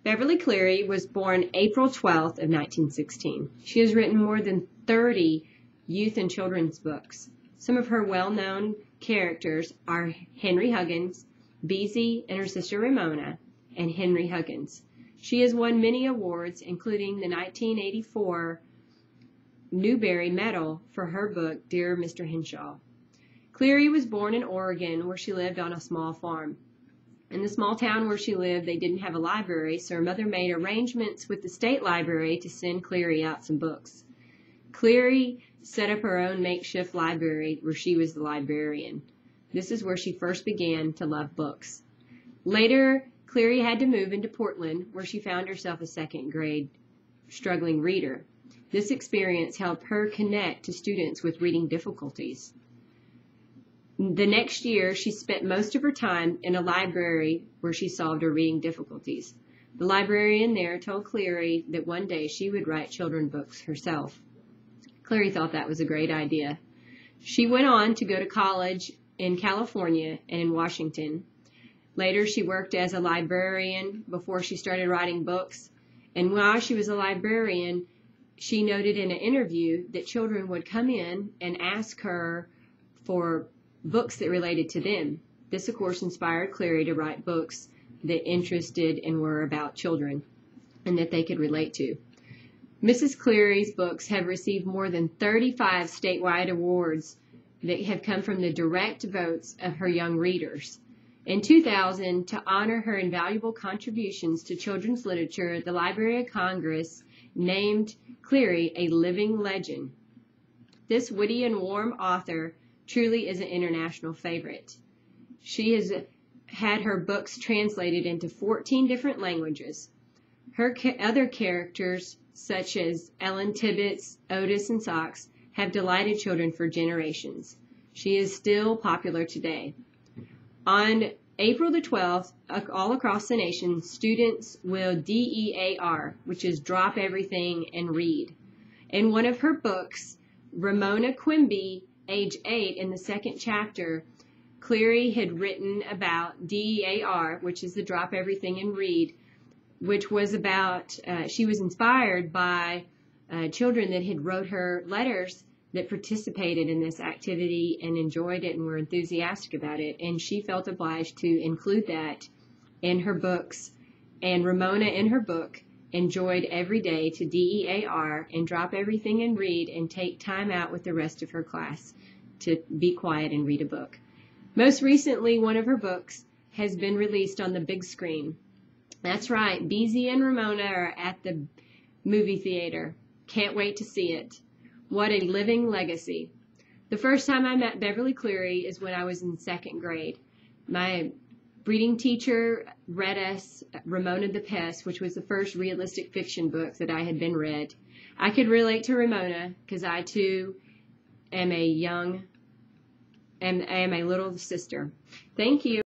Beverly Clearly was born April 12th of 1916. She has written more than 30 youth and children's books. Some of her well-known characters are Henry Huggins, Beezy and her sister Ramona, and Henry Huggins. She has won many awards, including the 1984 Newbery Medal for her book, Dear Mr. Henshaw. Clearly was born in Oregon, where she lived on a small farm. In the small town where she lived, they didn't have a library, so her mother made arrangements with the state library to send Clearly out some books. Clearly set up her own makeshift library where she was the librarian. This is where she first began to love books. Later, Clearly had to move into Portland, where she found herself a second-grade struggling reader. This experience helped her connect to students with reading difficulties. The next year, she spent most of her time in a library where she solved her reading difficulties. The librarian there told Clearly that one day she would write children's books herself. Clearly thought that was a great idea. She went on to go to college in California and in Washington. Later, she worked as a librarian before she started writing books. And while she was a librarian, she noted in an interview that children would come in and ask her for books that related to them. This, of course, inspired Clearly to write books that interested and were about children and that they could relate to. Mrs. Clearly's books have received more than 35 statewide awards that have come from the direct votes of her young readers. In 2000, to honor her invaluable contributions to children's literature, the Library of Congress named Clearly a living legend. This witty and warm author truly is an international favorite. She has had her books translated into 14 different languages. Her other characters, such as Ellen Tibbetts, Otis, and Socks, have delighted children for generations. She is still popular today. On April the 12th, all across the nation, students will DEAR, which is drop everything and read. In one of her books, Ramona Quimby, age 8, in the second chapter, Clearly had written about DEAR, which is the drop everything and read, which was about, she was inspired by children that had wrote her letters that participated in this activity and enjoyed it and were enthusiastic about it. And she felt obliged to include that in her books. And Ramona, in her book, enjoyed every day to DEAR and drop everything and read and take time out with the rest of her class to be quiet and read a book. Most recently, one of her books has been released on the big screen. That's right, Beezy and Ramona are at the movie theater. Can't wait to see it. What a living legacy. The first time I met Beverly Clearly is when I was in second grade. My reading teacher read us Ramona the Pest, which was the first realistic fiction book that I had been read. I could relate to Ramona because I too am a little sister. Thank you.